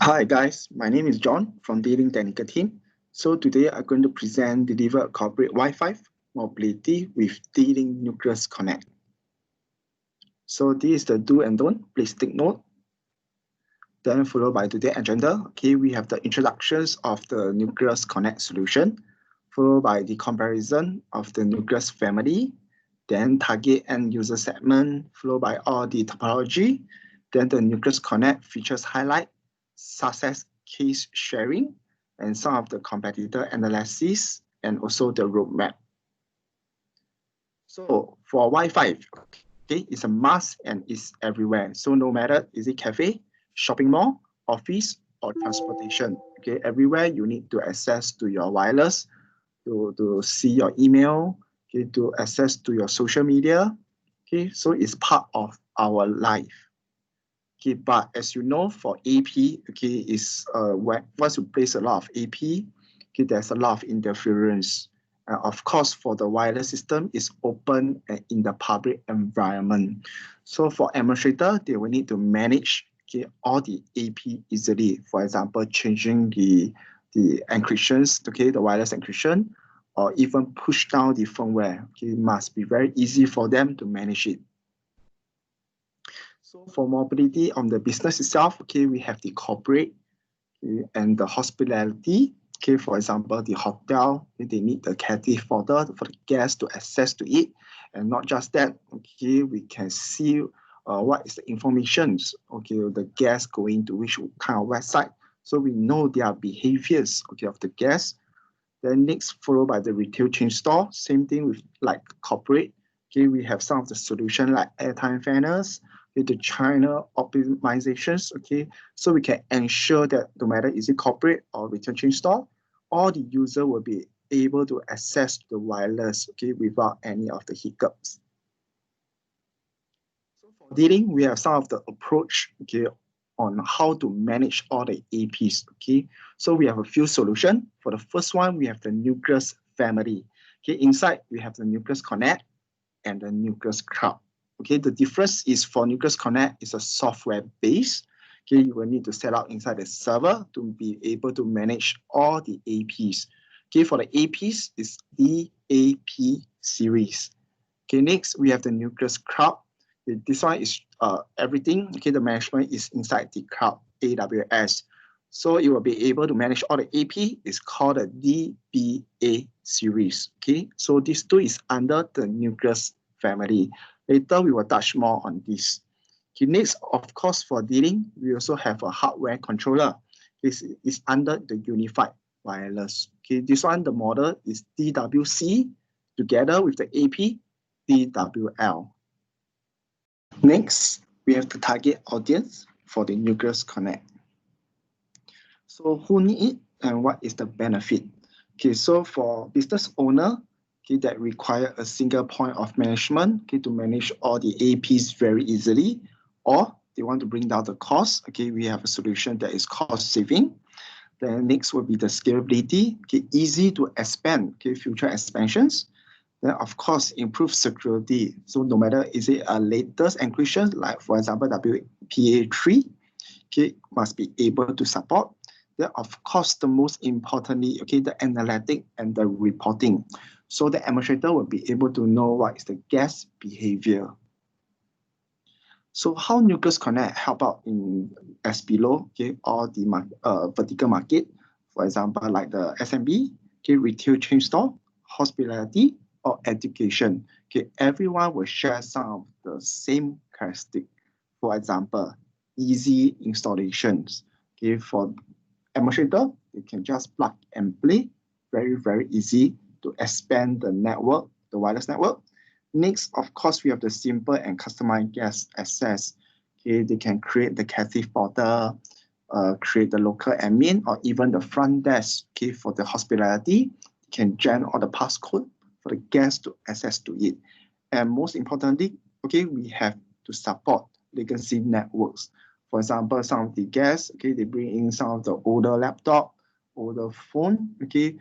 Hi guys, my name is John from Dealing Technical Team. So today I'm going to deliver a corporate Wi-Fi mobility with Dealing Nuclias Connect. So this is the do and don't. Please take note. Then followed by today's agenda. Okay, we have the introductions of the Nuclias Connect solution, followed by the comparison of the Nuclias family, then target end user segment, followed by all the topology, then the Nuclias Connect features highlight, success case sharing, and some of the competitor analysis, and also the roadmap. So for Wi-Fi, okay, it's a must and it's everywhere. So no matter is it cafe, shopping mall, office, or transportation, okay, everywhere you need to access to your wireless, to see your email, okay, to access to your social media, okay, so it's part of our life. Okay, but as you know, for AP, okay, is once you place a lot of AP, okay, there's a lot of interference. Of course, for the wireless system, it's open in the public environment. So for administrator, they will need to manage all the AP easily. For example, changing the encryptions, okay, the wireless encryption, or even push down the firmware. Okay, it must be very easy for them to manage it. So for mobility on the business itself, okay, we have the corporate and the hospitality. Okay, for example, the hotel, they need the captive folder for the guests to access to it. And not just that, okay, we can see what is the information, okay, the guests going to which kind of website. So we know their behaviors, okay, of the guests. Then next, followed by the retail chain store, same thing with like corporate. Okay, we have some of the solution like airtime fairness, the channel optimizations, okay, so we can ensure that no matter is it corporate or retail chain store, all the user will be able to access the wireless, okay, without any of the hiccups. So for dealing, we have some of the approach, okay, on how to manage all the APs, okay. So we have a few solutions. For the first one, we have the Nuclias family. Okay, inside we have the Nuclias Connect and the Nuclias Cloud. Okay, the difference is for Nuclias Connect is a software base. Okay, you will need to set up inside the server to be able to manage all the APs. Okay, for the APs, it's the AP series. Okay, next we have the Nuclias Cloud. This one is everything. Okay, the management is inside the cloud AWS. So you will be able to manage all the AP. It's called the DBA series. Okay, so this two is under the Nuclias family. Later, we will touch more on this. Okay, next, of course, for dealing, we also have a hardware controller. This is under the unified wireless. Okay, this one, the model is DWC together with the AP DWL. Next, we have the target audience for the Nuclias Connect. So who need it and what is the benefit? Okay, so for business owner, okay, that require a single point of management, okay, to manage all the APs very easily, or they want to bring down the cost, okay, we have a solution that is cost saving. Then next will be the scalability, okay, easy to expand, okay, future expansions. Then of course, improve security. So no matter is it a latest encryption, like for example, WPA3, okay, must be able to support. Then of course, the most importantly, okay, the analytic and the reporting. So the administrator will be able to know what is the guest behavior. So how Nuclias Connect help out in as below, okay, all the vertical market, for example, like the SMB, okay, retail chain store, hospitality, or education. Okay, everyone will share some of the same characteristic. For example, easy installations. Okay, for administrator, you can just plug and play, very, very easy to expand the network, the wireless network. Next, of course, we have the simple and customized guest access. Okay, they can create the captive portal, create the local admin, or even the front desk. Okay, for the hospitality, you can generate all the passcode for the guests to access to it. And most importantly, okay, we have to support legacy networks. For example, some of the guests, okay, they bring in some of the older laptop, older phone, okay.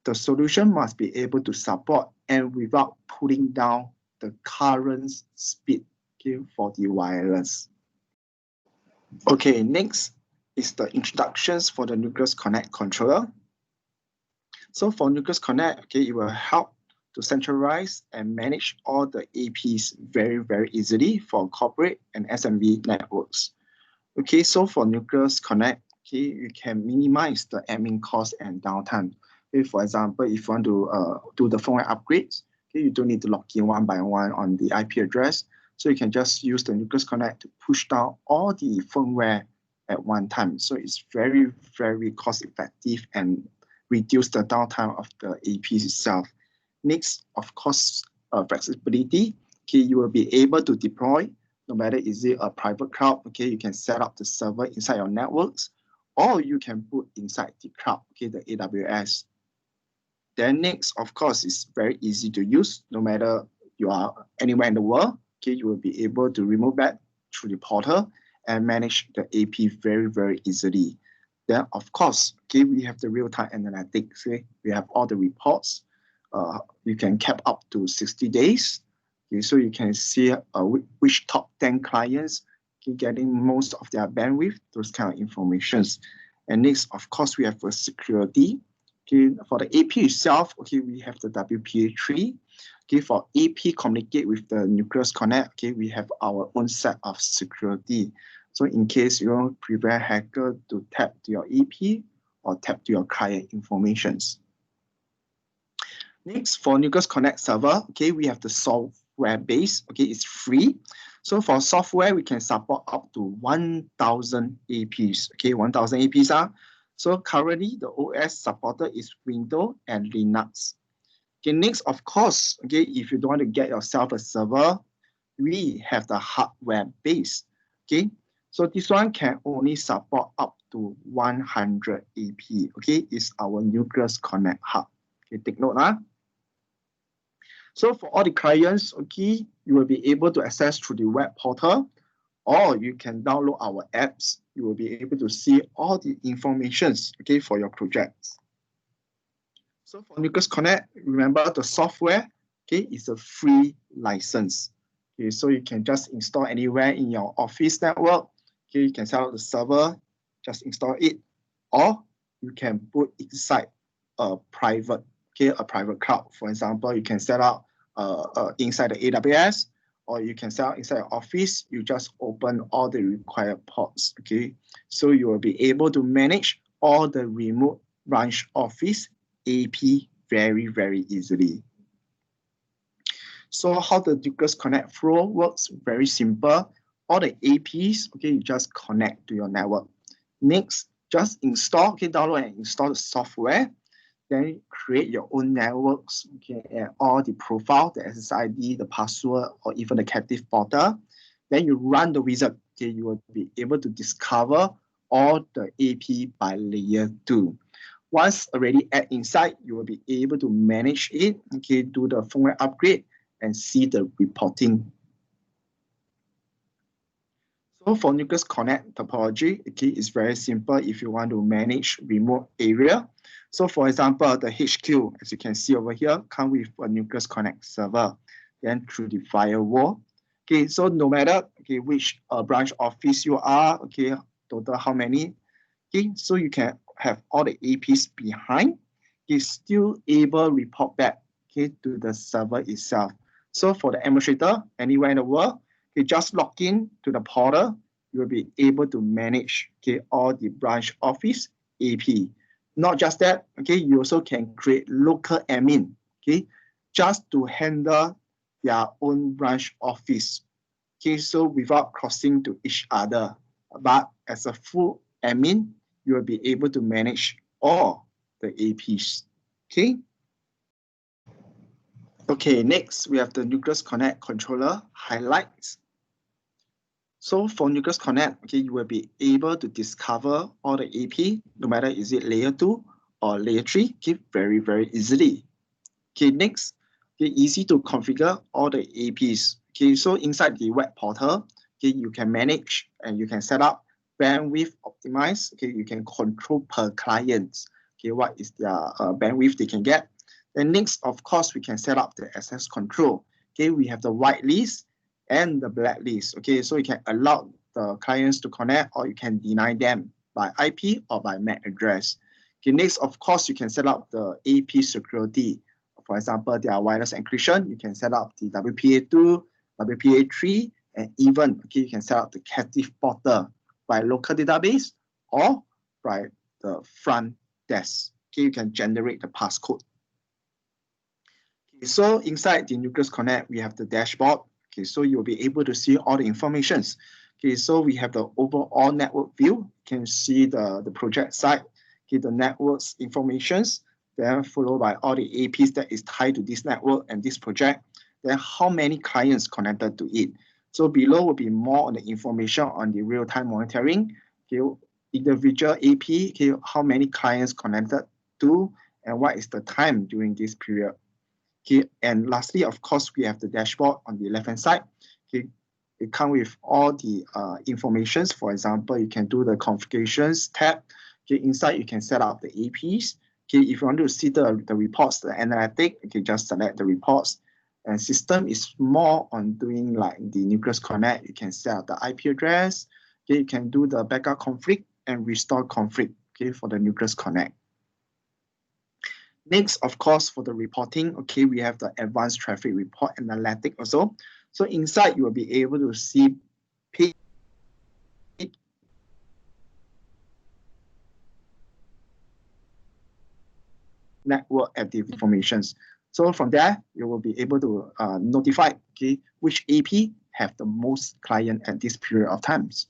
The solution must be able to support and without pulling down the current speed, okay, for the wireless. Okay, next, is the introductions for the Nuclias Connect controller. So for Nuclias Connect, okay, it will help to centralize and manage all the APs very, very easily for corporate and SMB networks. Okay, so for Nuclias Connect, okay, you can minimize the admin cost and downtime. Okay, for example, if you want to do the firmware upgrades, okay, you don't need to log in one by one on the IP address. So you can just use the Nuclias Connect to push down all the firmware at one time. So it's very, very cost effective and reduce the downtime of the APs itself. Next, of course, flexibility. Okay, you will be able to deploy, no matter is it a private cloud, okay, you can set up the server inside your networks, or you can put inside the cloud, okay, the AWS. Then next, of course, it's very easy to use, no matter you are anywhere in the world, okay, you will be able to remove that through the portal and manage the AP very, very easily. Then, of course, okay, we have the real-time analytics. Okay? We have all the reports. You can cap up to 60 days. Okay? So you can see which top 10 clients are getting most of their bandwidth, those kind of informations. And next, of course, we have for security. Okay? For the AP itself, okay, we have the WPA3. Okay, for AP communicate with the Nuclias Connect, okay, we have our own set of security. So in case you want to prevent hacker to tap to your AP or tap to your client informations. Next, for Nuclias Connect server, okay, we have the software base, okay, it's free. So for software, we can support up to 1,000 APs, okay, 1,000 APs are. So currently, the OS supported is Windows and Linux. Okay, next, of course, okay, if you don't want to get yourself a server, we have the hardware base, okay. So this one can only support up to 100 AP, okay, it's our Nuclias Connect hub. Okay, take note, huh? So for all the clients, okay, you will be able to access through the web portal, or you can download our apps. You will be able to see all the informations, okay, for your projects. So for Nuclias Connect, remember the software, okay, is a free license. Okay, so you can just install anywhere in your office network. Okay, you can set up the server, just install it, or you can put inside a private, okay, a private cloud. For example, you can set up inside the AWS, or you can set up inside your office. You just open all the required ports. Okay, so you will be able to manage all the remote branch office AP very, very easily. So how the Nuclias Connect flow works, very simple. All the APs, okay, you just connect to your network. Next, just install, okay, download and install the software. Then create your own networks, okay, and all the profile, the SSID, the password, or even the captive portal. Then you run the wizard, okay, you will be able to discover all the AP by layer 2. Once already at inside, you will be able to manage it, okay, do the firmware upgrade and see the reporting. So for Nuclias Connect topology, okay, it's very simple if you want to manage remote area. So for example, the HQ, as you can see over here, come with a Nuclias Connect server, then through the firewall. Okay, so no matter okay which branch office you are, okay, total how many, okay, so you can have all the APs behind, is still able to report back, okay, to the server itself. So for the administrator, anywhere in the world, you just log in to the portal, you will be able to manage, okay, all the branch office AP. Not just that, okay, you also can create local admin, okay, just to handle their own branch office. Okay, so without crossing to each other. But as a full admin, you will be able to manage all the APs. Okay. Okay, next we have the Nuclias Connect controller highlights. So for Nuclias Connect, okay, you will be able to discover all the AP, no matter is it layer 2 or layer 3, okay, very, very easily. Okay, next, okay, easy to configure all the APs. Okay, so inside the web portal, okay, you can manage and you can set up bandwidth optimize. Okay, you can control per client. Okay, what is their bandwidth they can get. Then next, of course, we can set up the access control. Okay, we have the whitelist and the blacklist. Okay, so you can allow the clients to connect or you can deny them. by IP or by MAC address. Okay, next, of course, you can set up the AP security. For example, there are wireless encryption. You can set up the WPA2, WPA3, and even you can set up the captive portal by local database or by the front desk. You can generate the passcode. So inside the Nuclias Connect, we have the dashboard. So you'll be able to see all the informations. So we have the overall network view. You can see the project site, the network's informations, then followed by all the APs that is tied to this network and this project, then how many clients connected to it. So below will be more on the information on the real-time monitoring, individual AP, how many clients connected to, and what is the time during this period. And lastly, of course, we have the dashboard on the left-hand side. It comes with all the informations. For example, you can do the configurations tab. Inside, you can set up the APs. If you want to see the reports, the analytic, you can just select the reports. And system is more on doing like the Nuclias Connect. You can set up the IP address. You can do the backup config and restore config for the Nuclias Connect. Next, of course, for the reporting, we have the advanced traffic report analytic also. So inside, you will be able to see network active informations. So from there, you will be able to notify which AP have the most client at this period of times.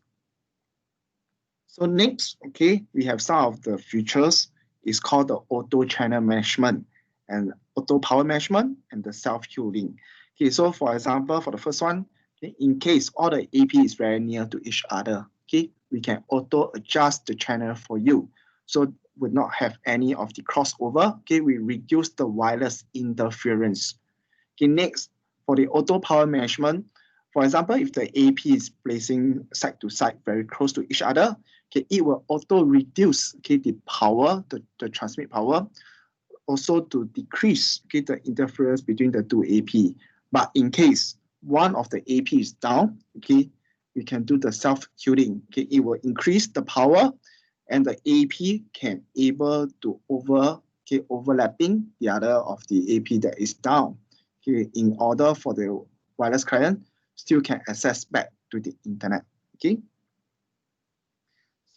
So next, we have some of the features. It's called the auto channel management and auto power management and the self-healing. So for example, for the first one, in case all the AP is very near to each other, we can auto adjust the channel for you. So would not have any of the crossover. We reduce the wireless interference. Next, for the auto power management, for example, if the AP is placing side to side very close to each other, it will auto reduce the power, the transmit power, also to decrease the interference between the two AP. But in case one of the AP is down, we can do the self-healing. It will increase the power, and the AP can able to overlapping the other of the AP that is down, in order for the wireless client still can access back to the internet.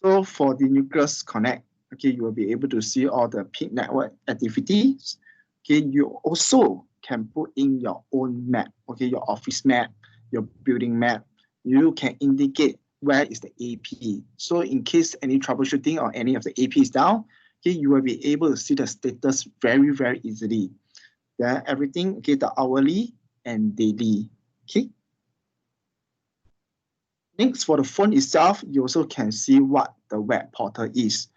So for the Nuclias Connect, you will be able to see all the peak network activities. You also can put in your own map, your office map, your building map. You can indicate where is the AP. So in case any troubleshooting or any of the AP is down, you will be able to see the status very, very easily. Then everything, the hourly and daily. Next, for the phone itself, you also can see what the web portal is.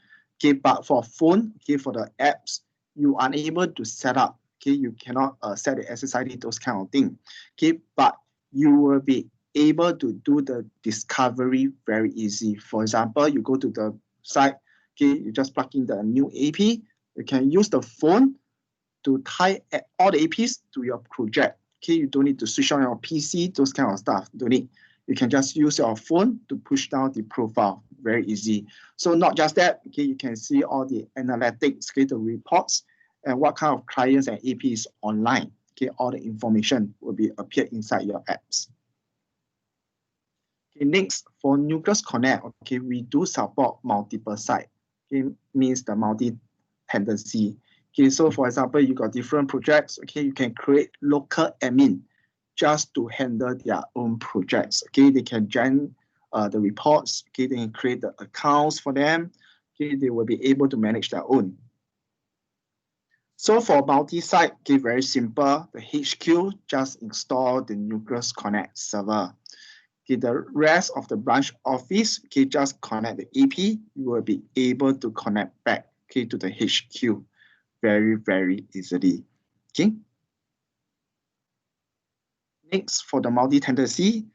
But for phone, for the apps, you are unable to set up. You cannot set the SSID, those kind of things. But you will be able to do the discovery very easy. For example, you go to the site, you just plug in the new AP. You can use the phone to tie all the APs to your project. You don't need to switch on your PC, those kind of stuff. Don't need. You can just use your phone to push down the profile. Very easy. So not just that, you can see all the analytics, the reports, and what kind of clients and APs online. All the information will be appear inside your apps. Next, for Nuclias Connect, we do support multiple sites. Means the multi-tenancy. So for example, you got different projects. You can create local admin just to handle their own projects. They can join the reports. They can create the accounts for them. They will be able to manage their own. So for multi-site, very simple. The HQ just install the Nuclias Connect server. The rest of the branch office, just connect the AP. You will be able to connect back to the HQ very, very easily. Next, for the multi-tenancy,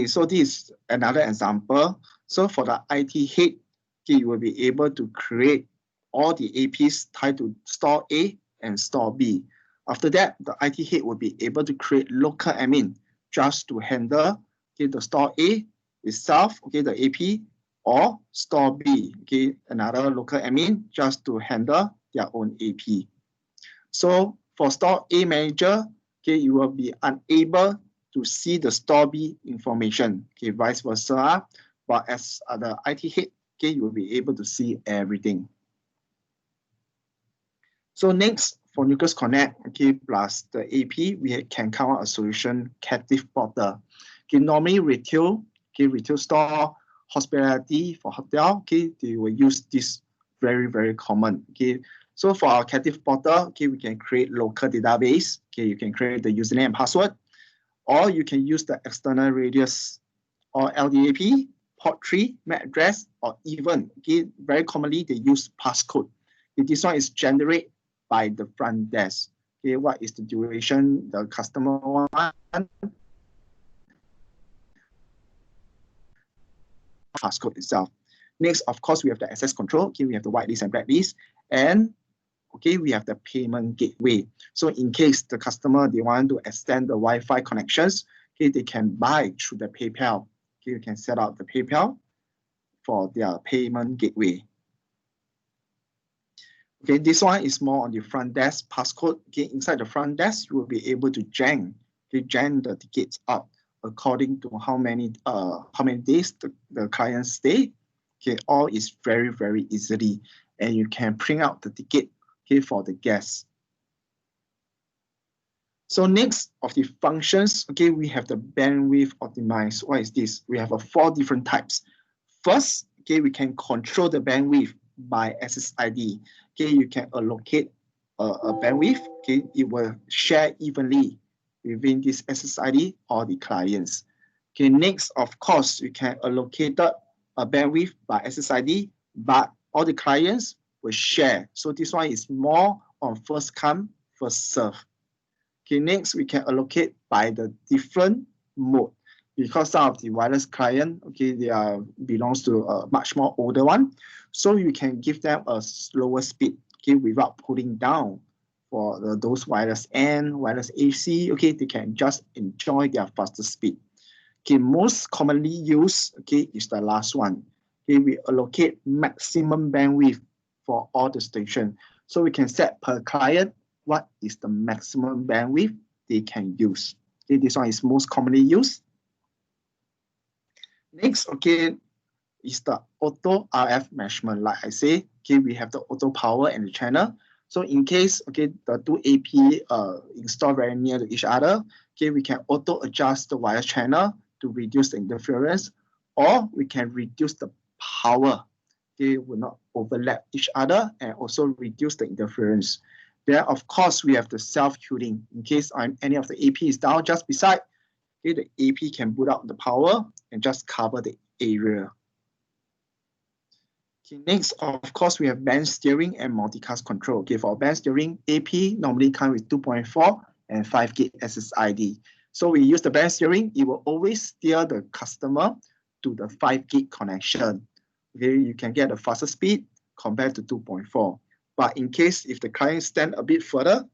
so this is another example. So for the IT head, you will be able to create all the APs tied to store A and store B. After that, the IT head will be able to create local admin just to handle the store A itself, the AP, or store B, okay, another local admin just to handle their own AP. So for store A manager, okay, you will be unable to see the store B information, okay, vice versa. But as the IT head, okay, you will be able to see everything. So next, for Nuclias Connect, okay, plus the AP, we can come out a solution captive portal. Okay, normally retail, okay, retail store, hospitality for hotel, okay, they will use this very, very common. Okay, so for our captive portal, okay, we can create local database. Okay, you can create the username and password, or you can use the external radius or LDAP, port 3, MAC address, or even, okay, very commonly they use passcode. Okay, this one is generated by the front desk. Okay, what is the duration the customer want? Passcode itself. Next, of course, we have the access control. Okay, we have the whitelist and blacklist, and okay, we have the payment gateway. So in case the customer they want to extend the Wi-Fi connections, okay, they can buy through the PayPal. Okay, you can set up the PayPal for their payment gateway. Okay, this one is more on the front desk passcode. Okay, inside the front desk, you will be able to gen the tickets up according to how many days the client stay. Okay, all is very, very easily, and you can print out the ticket, okay, for the guests. So next of the functions, okay, we have the bandwidth optimize. What is this? We have 4 different types. First, okay, we can control the bandwidth by SSID. Okay, you can allocate a bandwidth. Okay, it will share evenly within this SSID or the clients. Okay, next, of course, you can allocate a bandwidth by SSID, but all the clients will share. So this one is more on first come, first serve. Okay, next, we can allocate by the different mode. Because some of the wireless client, okay, they belongs to a much more older one. So you can give them a slower speed, okay, without pulling down for those wireless N, wireless AC, okay, they can just enjoy their faster speed. Okay, most commonly used, okay, is the last one. Okay, we allocate maximum bandwidth for all the station. So we can set per client what is the maximum bandwidth they can use. Okay, this one is most commonly used. Next, okay, is the auto RF measurement. Like I say, okay, we have the auto power and the channel. So in case, okay, the 2 AP installed very near to each other, okay, we can auto adjust the wire channel to reduce the interference, or we can reduce the power. They will not overlap each other and also reduce the interference. Then, of course, we have the self-healing. In case any of the AP is down just beside, okay, the AP can boot out the power and just cover the area. Okay, next, of course, we have band steering and multicast control. Okay, for band steering, AP normally comes with 2.4 and 5 gig SSID. So we use the band steering, it will always steer the customer to the 5 gig connection. Okay, you can get a faster speed compared to 2.4. But in case if the client stand a bit further,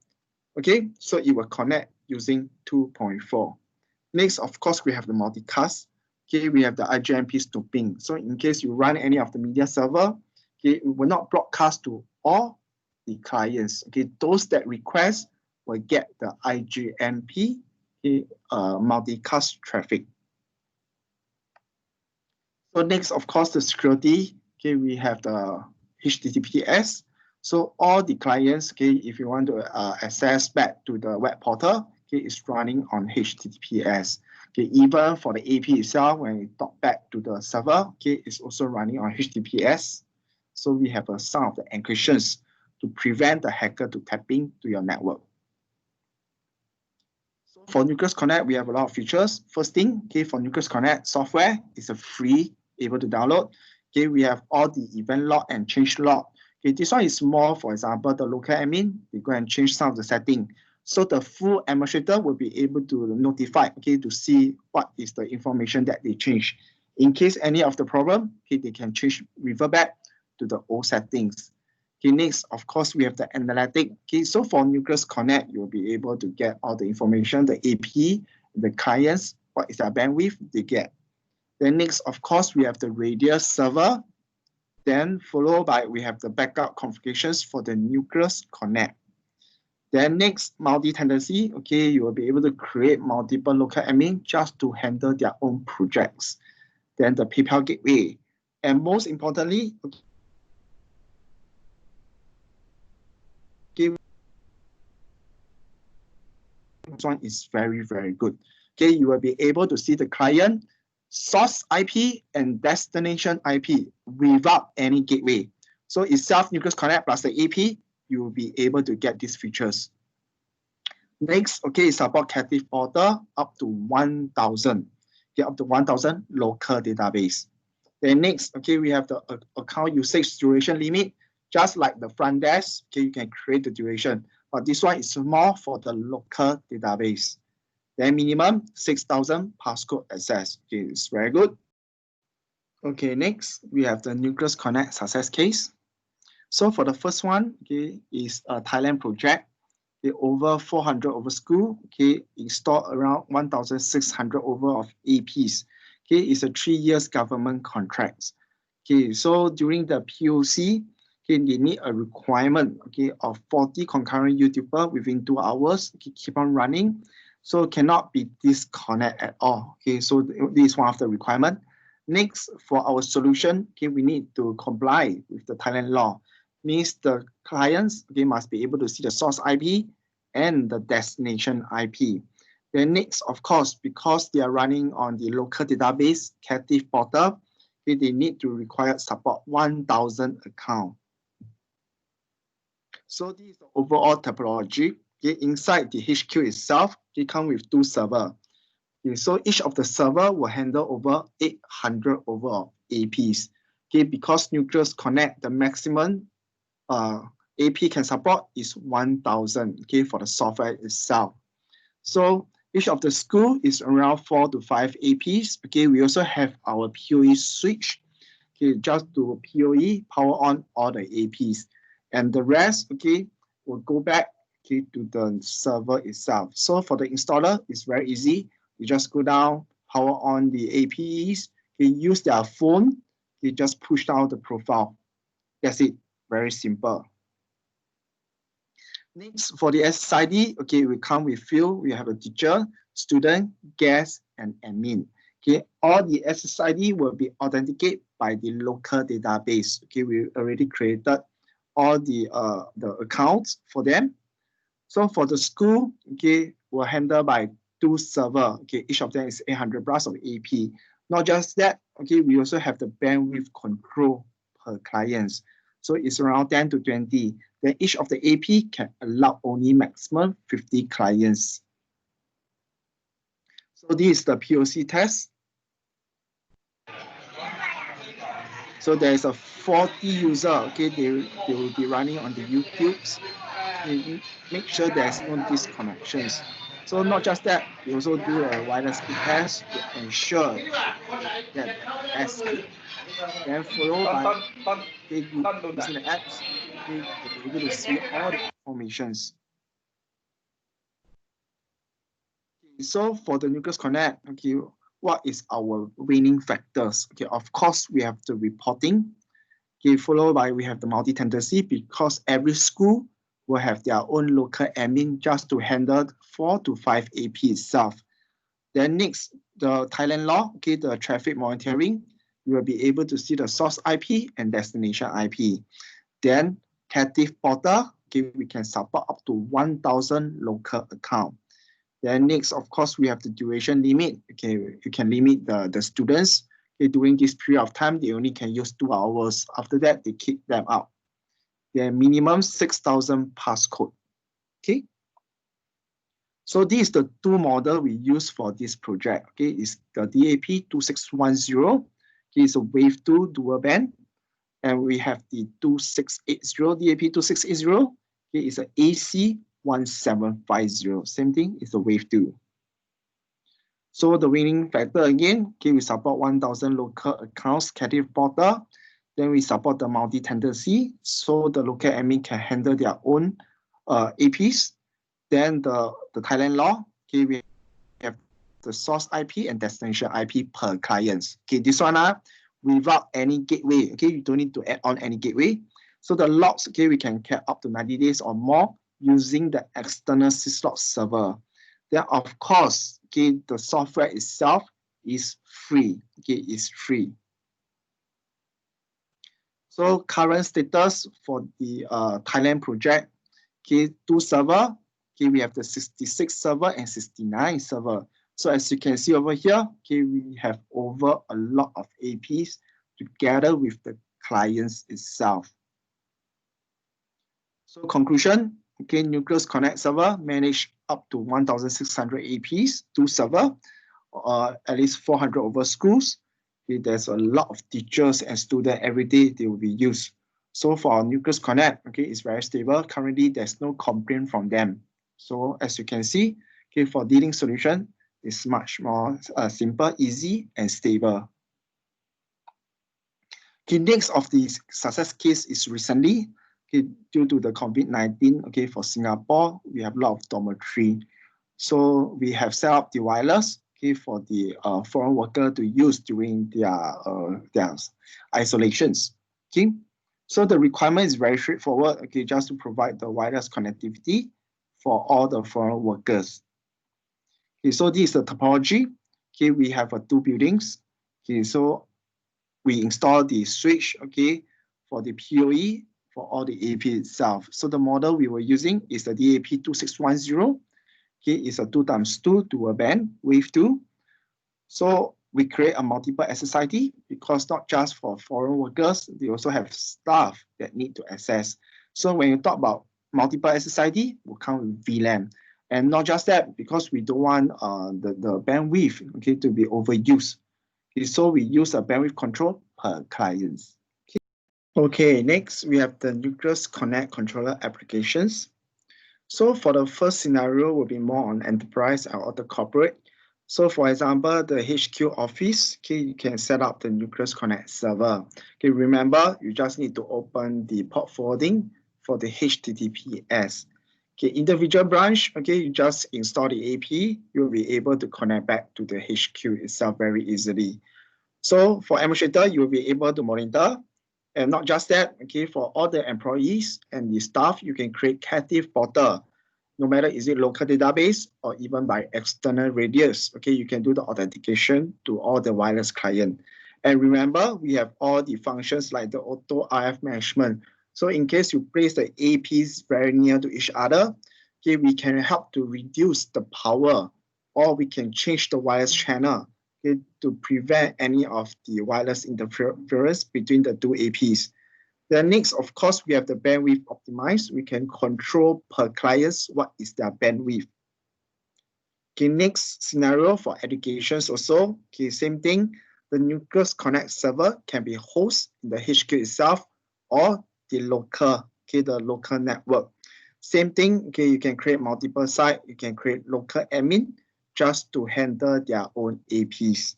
okay, so it will connect using 2.4. Next, of course, we have the multicast. Okay, we have the IGMP snooping. So in case you run any of the media server, okay, it will not broadcast to all the clients. Okay, those that request will get the IGMP multicast traffic. So next, of course, the security. Okay, we have the HTTPS. So all the clients, okay, if you want to access back to the web portal, okay, it's running on HTTPS. Okay, even for the AP itself, when we talk back to the server, okay, it's also running on HTTPS. So we have some of the encryptions to prevent the hacker to tapping to your network. So for Nuclias Connect, we have a lot of features. First thing, okay, for Nuclias Connect software, it's a free, able to download. Okay, we have all the event log and change log. Okay, this one is more, for example, the local admin, they go and change some of the setting. So the full administrator will be able to notify, okay, to see what is the information that they change. In case any of the problem, okay, they can change, revert back to the old settings. Okay, next, of course, we have the analytic. Okay, so for Nuclias Connect, you'll be able to get all the information, the AP, the clients, what is their bandwidth they get. Then next, of course, we have the radius server. Then followed by we have the backup configurations for the Nuclias Connect. Then next, multi-tenancy. Okay, you will be able to create multiple local admin just to handle their own projects. Then the PayPal gateway. And most importantly, okay, this one is very, very good. Okay, you will be able to see the client, source IP, and destination IP without any gateway. So itself, Nuclias Connect plus the AP, you will be able to get these features. Next, okay, support captive portal up to 1,000. Okay, up to 1,000 local database. Then next, okay, we have the account usage duration limit. Just like the front desk, okay, you can create the duration, but this one is more for the local database. Then minimum 6,000 passcode access. Okay, it's very good. Okay, next, we have the Nuclias Connect success case. So for the first one, okay, is a Thailand project. Okay, over 400 over school. Okay, installed around 1,600 over of APs. Okay, it's a 3 years government contract. Okay, so during the POC, okay, they need a requirement, okay, of 40 concurrent YouTuber within 2 hours. Okay, keep on running, so cannot be disconnect at all. Okay, so this is one of the requirement. Next, for our solution, okay, we need to comply with the Thailand law. Means the clients, okay, must be able to see the source IP and the destination IP. Then next, of course, because they are running on the local database captive portal, okay, they need to require support 1,000 account. So this is the overall topology. Okay, inside the HQ itself, it comes with 2 servers. Okay, so each of the server will handle over 800 over APs. Okay, because Nuclias Connect, the maximum AP can support is 1,000, okay, for the software itself. So each of the school is around 4 to 5 APs. Okay, we also have our PoE switch, okay, just to PoE power on all the APs, and the rest, okay, will go back, okay, to the server itself. So for the installer, it's very easy. You just go down, power on the APs, okay, use their phone, they just push down the profile. That's it. Very simple. Next, for the SSID, okay, we come with field. We have a teacher, student, guest, and admin. Okay, all the SSID will be authenticated by the local database. Okay, we already created all the accounts for them. So for the school, okay, we're handled by 2 servers. Okay, each of them is 800 plus of AP. Not just that, okay, we also have the bandwidth control per clients. So it's around 10 to 20. Then each of the AP can allow only maximum 50 clients. So this is the POC test. So there's a 40 user, okay, they will be running on the YouTubes. Make sure there's no disconnections. So not just that, we also do a wireless speed test to ensure that as speed, then followed by using the apps, okay, you'll be able to see all the informations. Okay, so for the Nuclias Connect, okay, what is our winning factors? Okay, of course, we have the reporting. Okay, followed by we have the multi-tenancy, because every school will have their own local admin just to handle 4 to 5 AP itself. Then next, the Thailand law, okay, the traffic monitoring, you will be able to see the source IP and destination IP. Then captive portal, okay, we can support up to 1,000 local account. Then next, of course, we have the duration limit. Okay, you can limit the students. Okay, during this period of time, they only can use 2 hours. After that, they kick them out. Then minimum 6,000 passcode. Okay. So this is the 2 model we use for this project. Okay, it's the DAP 2610. Okay, it's a Wave 2 dual band. And we have the 2680, DAP 2680. Okay, it's an AC 1750. Same thing, it's a Wave 2. So the winning factor again, okay, we support 1,000 local accounts captive portal. Then we support the multi-tenancy, so the local admin can handle their own APs. Then the Thailand law, okay, we have the source IP and destination IP per clients. Okay, this one without any gateway. Okay, you don't need to add on any gateway. So the logs, okay, we can cap up to 90 days or more using the external syslog server. Then of course, okay, the software itself is free. Okay, it's free. So current status for the Thailand project, okay, 2 server. Okay, we have the 66 server and 69 server. So as you can see over here, okay, we have over a lot of APs together with the clients itself. So conclusion, okay, Nuclias Connect server manage up to 1,600 APs, 2 server, at least 400 over schools. Okay, there's a lot of teachers and students every day they will be used. So for Nuclias Connect, okay, it's very stable. Currently, there's no complaint from them. So as you can see, okay, for dealing solution, it's much more simple, easy, and stable. Okay, next of the success case is recently, okay, due to the COVID-19, okay, for Singapore, we have a lot of dormitory. So we have set up the wireless, okay, for the foreign worker to use during their isolations. Okay, so the requirement is very straightforward. Okay, just to provide the wireless connectivity for all the foreign workers. Okay, so this is the topology. Okay, we have 2 buildings. Okay, so we install the switch, okay, for the PoE for all the AP itself. So the model we were using is the DAP 2610. Okay, it's a 2x2 dual band wave 2. So we create a multiple SSID because not just for foreign workers, they also have staff that need to access. So when you talk about multiple SSID, will come with VLAN. And not just that, because we don't want the bandwidth, okay, to be overused. Okay, so we use a bandwidth control per clients. Okay, next we have the Nuclias Connect controller applications. So for the first scenario will be more on enterprise or the corporate. So for example, the HQ office, okay, you can set up the Nuclias Connect server. Okay, remember, you just need to open the port forwarding for the HTTPS. Okay, individual branch, okay, you just install the AP, you'll be able to connect back to the HQ itself very easily. So for administrator, you'll be able to monitor. And not just that, okay, for all the employees and the staff, you can create captive portal. No matter is it local database or even by external radius, okay, you can do the authentication to all the wireless client. And remember, we have all the functions like the auto RF management. So in case you place the APs very near to each other, okay, we can help to reduce the power, or we can change the wireless channel, okay, to prevent any of the wireless interference between the 2 APs. Then next, of course, we have the bandwidth optimized. We can control per clients what is their bandwidth. Okay, next scenario for educations also. Okay, same thing. The Nuclias Connect server can be hosted in the HQ itself or the local, okay, the local network. Same thing, okay, you can create multiple sites. You can create local admin just to handle their own APs.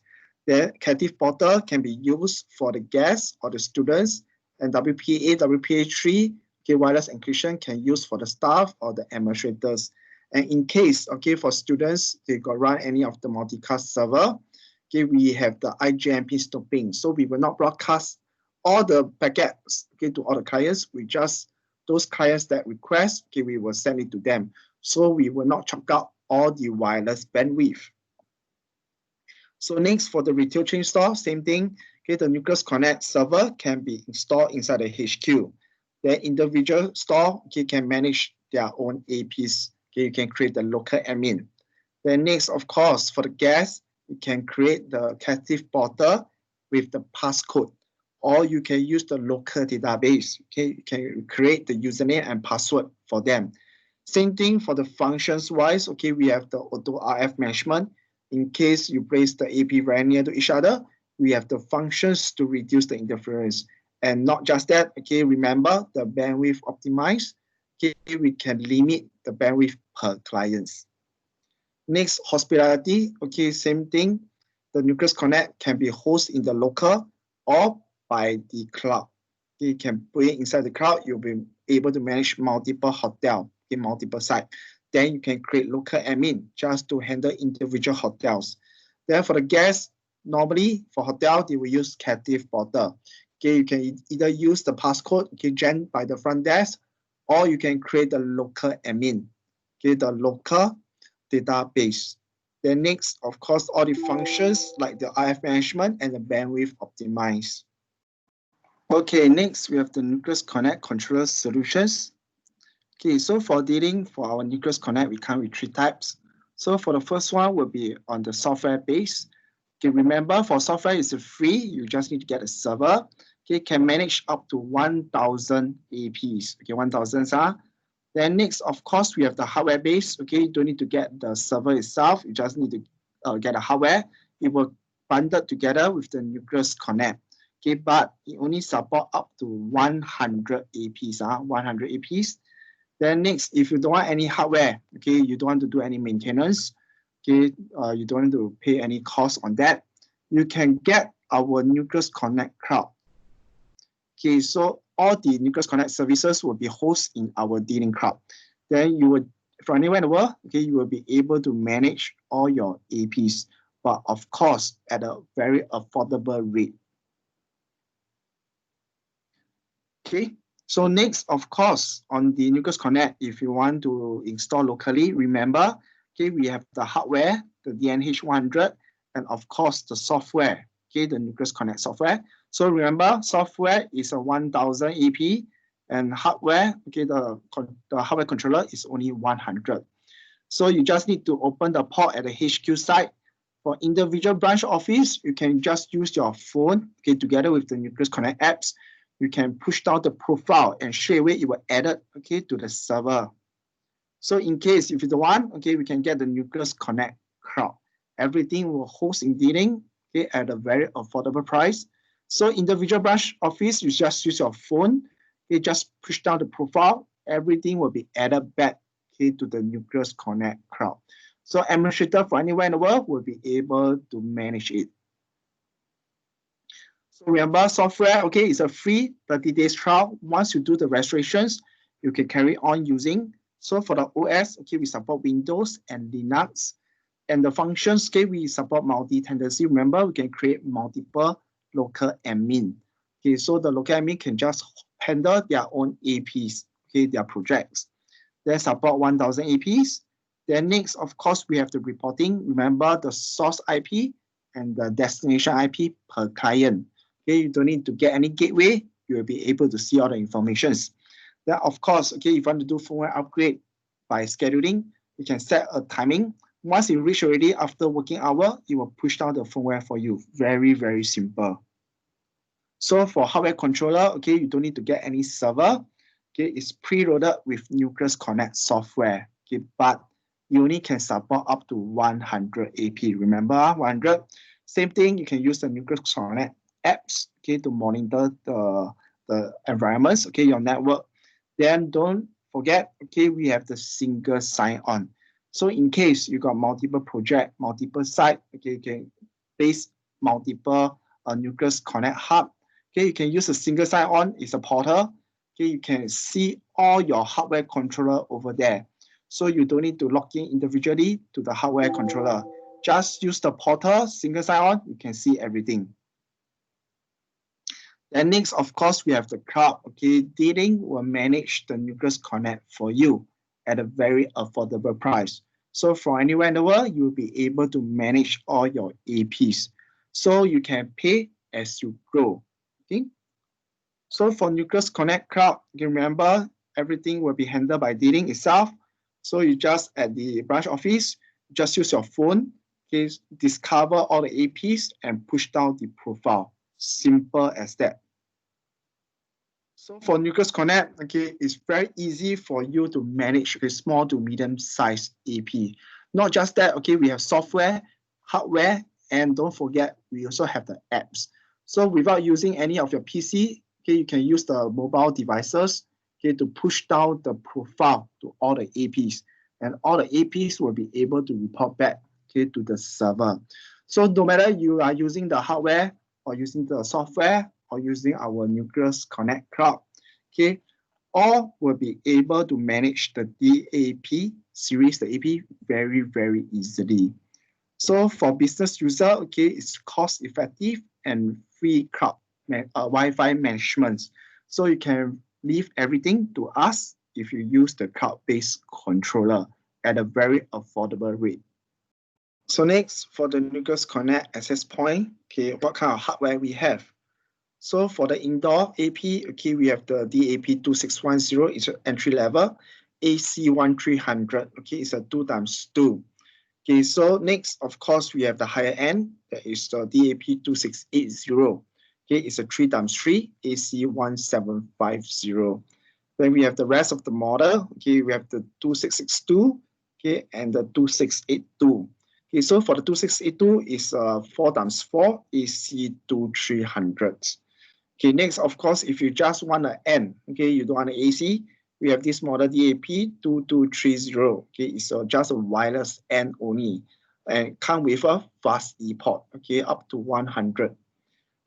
The captive portal can be used for the guests or the students, and WPA, WPA3, okay, wireless encryption can use for the staff or the administrators. And in case, okay, for students, they got run any of the multicast server, okay, we have the IGMP stopping. So we will not broadcast all the packets, okay, to all the clients. We just, those clients that request, okay, we will send it to them. So we will not chunk out all the wireless bandwidth. So next, for the retail chain store, same thing. Okay, the Nuclias Connect server can be installed inside the HQ. The individual store, okay, can manage their own APs. Okay, you can create the local admin. Then next, of course, for the guests, you can create the captive portal with the passcode, or you can use the local database. Okay, you can create the username and password for them. Same thing for the functions wise. Okay, we have the auto RF management. In case you place the AP very near to each other, we have the functions to reduce the interference. And not just that, okay, remember the bandwidth optimized. Okay, we can limit the bandwidth per clients. Next, hospitality, okay, same thing. The Nuclias Connect can be hosted in the local or by the cloud. You can put it inside the cloud, you'll be able to manage multiple hotels in multiple sites. then you can create local admin just to handle individual hotels. Then for the guests, normally for hotel, they will use captive portal. Okay, you can either use the passcode, okay, gen by the front desk, or you can create the local admin, okay, the local database. Then next, of course, all the functions like the IF management and the bandwidth optimize. Okay, next we have the Nuclias Connect controller solutions. Okay, so for dealing for our Nuclias Connect, we come with 3 types. So for the first one will be on the software base. Okay, remember for software is free, you just need to get a server. Okay, can manage up to 1,000 APs. Okay, 1,000 are. Then next, of course, we have the hardware base. Okay, you don't need to get the server itself. You just need to get a hardware. It will bundle together with the Nuclias Connect. Okay, but it only support up to 100 APs. 100 APs. Then next, if you don't want any hardware, okay, you don't want to do any maintenance, okay, you don't want to pay any cost on that, you can get our Nuclias Connect Cloud. Okay, so all the Nuclias Connect services will be hosted in our dealing cloud. Then you will, from anywhere in the world, okay, you will be able to manage all your APs, but of course at a very affordable rate. Okay, so next, of course, on the Nuclias Connect, if you want to install locally, remember, okay, we have the hardware, the DNH100, and of course the software, okay, the Nuclias Connect software. So remember, software is a 1,000 AP, and hardware, okay, the hardware controller is only 100. So you just need to open the port at the HQ site. For individual branch office, you can just use your phone, okay, together with the Nuclias Connect apps. You can push down the profile and straight away it will add it, okay, to the server. So in case if you don't want, okay, we can get the Nuclias Connect Cloud. Everything will host in dealing, okay, at a very affordable price. So individual branch office, you just use your phone, okay, just push down the profile, everything will be added back, okay, to the Nuclias Connect Cloud. So administrator for anywhere in the world will be able to manage it. So remember, software, okay, it's a free 30 days trial. Once you do the registrations, you can carry on using. So for the OS, okay, we support Windows and Linux. And the functions, okay, we support multi-tenancy. Remember, we can create multiple local admin. Okay, so the local admin can just handle their own APs, okay, their projects. Then support 1,000 APs. Then next, of course, we have the reporting. Remember the source IP and the destination IP per client. Okay, you don't need to get any gateway. You will be able to see all the informations. Then, of course, okay, if you want to do firmware upgrade by scheduling, you can set a timing. Once you reach already after working hour, it will push down the firmware for you. Very, very simple. So for hardware controller, okay, you don't need to get any server. Okay, it's preloaded with Nuclias Connect software. Okay, but you only can support up to 100 AP. Remember, 100. Same thing, you can use the Nuclias Connect apps, okay, to monitor the environments, okay, your network. Then don't forget, okay, we have the single sign-on. So in case you got multiple project, multiple site, okay, you can base multiple Nuclias Connect hub. Okay, you can use a single sign-on. It's a portal. Okay, you can see all your hardware controller over there. So you don't need to log in individually to the hardware controller. Just use the portal, single sign-on. You can see everything. Then next, of course, we have the cloud. Okay, dealing will manage the Nuclias Connect for you at a very affordable price. So from anywhere in the world, you'll be able to manage all your APs. So you can pay as you grow. Okay. So for Nuclias Connect Cloud, you remember everything will be handled by dealing itself. So you just at the branch office, just use your phone, okay, discover all the APs and push down the profile. Simple as that. So for Nuclias Connect, okay, it's very easy for you to manage a small to medium-sized AP. Not just that, okay, we have software, hardware, and don't forget, we also have the apps. So without using any of your PC, okay, you can use the mobile devices, okay, to push down the profile to all the APs. And all the APs will be able to report back, okay, to the server. So no matter you are using the hardware or using the software, or using our Nuclias Connect Cloud, okay, all will be able to manage the DAP series, the AP, very, very easily. So for business user, okay, it's cost effective and free cloud Wi-Fi management. So you can leave everything to us if you use the cloud-based controller at a very affordable rate. So next, for the Nuclias Connect access point, okay, what kind of hardware we have? So for the indoor AP, okay, we have the DAP2610, it's an entry level, AC1300, okay, it's a 2x2. Okay, so next, of course, we have the higher end, that is the DAP2680. Okay, it's a 3x3, AC1750. Then we have the rest of the model. Okay, we have the 2662, okay, and the 2682. Okay, so for the 2682 is 4x4, AC2300. Okay, next, of course, if you just want an N, okay, you don't want an AC, we have this model DAP2230. Okay, it's just a wireless N only, and come with a fast e-port, okay, up to 100.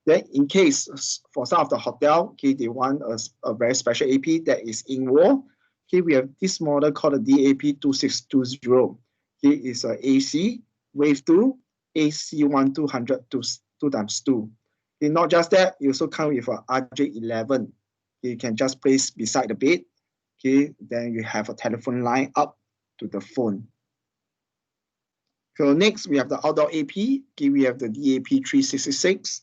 Then in case for some of the hotel, okay, they want a very special AP that is in wall. Okay, we have this model called the DAP2620. Okay, it's a AC, wave 2, AC1200 2x2. Okay, not just that, you also come with a RJ11. You can just place beside the bed. Okay, then you have a telephone line up to the phone. So next, we have the outdoor AP. Okay, we have the DAP366.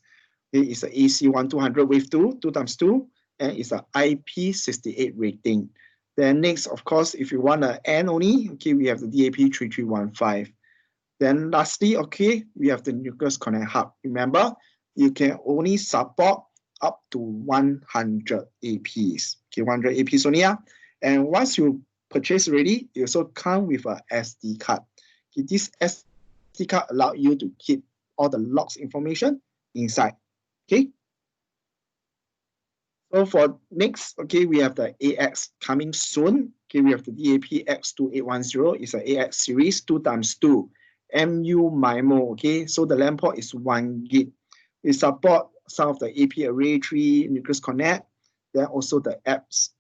Okay, it's an AC1200 wave 2, 2x2, and it's an IP68 rating. Then next, of course, if you want an N only, okay, we have the DAP3315. Then lastly, okay, we have the Nuclias Connect Hub. Remember, you can only support up to 100 APs. Okay, 100 APs only. And once you purchase already, it also comes with a SD card. Okay, this SD card allows you to keep all the logs information inside. Okay. So for next, okay, we have the AX coming soon. Okay, we have the DAP-X2810. It's an AX series 2x2. MU MIMO. Okay, so the LAN port is 1 gig. We support some of the AP Array 3, Nuclias Connect, then also the apps.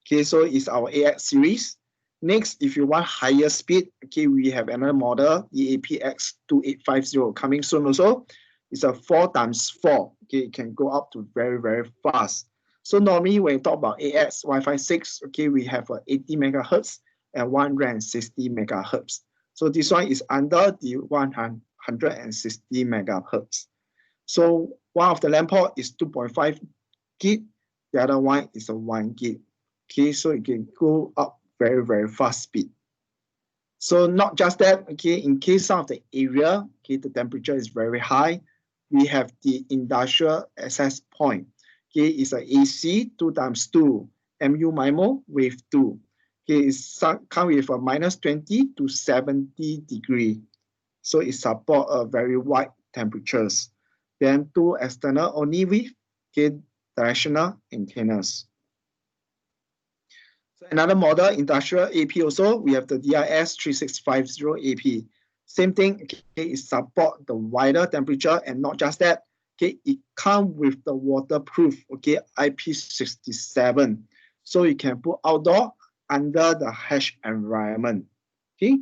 Okay, so it's our AX series. Next, if you want higher speed, okay, we have another model, the DAP-X2850 coming soon also. It's a 4x4. Okay, it can go up to very, very fast. So normally when you talk about AX Wi-Fi 6, okay, we have 80 megahertz and 160 megahertz. So this one is under the 160 megahertz. So one of the LAN port is 2.5 gig, the other one is a 1 gig. Okay, so it can go up very, very fast speed. So not just that, okay, in case some of the area, okay, the temperature is very high, we have the industrial access point. Okay, it's an AC 2x2, MU MIMO wave 2. Okay, it's come with a -20 to 70 degree. So it supports very wide temperatures. Then 2 external only with, okay, directional antennas. So another model, industrial AP also, we have the DIS3650 AP. Same thing, okay, it support the wider temperature, and not just that, okay, it comes with the waterproof, okay, IP67. So you can put outdoor under the harsh environment. Okay.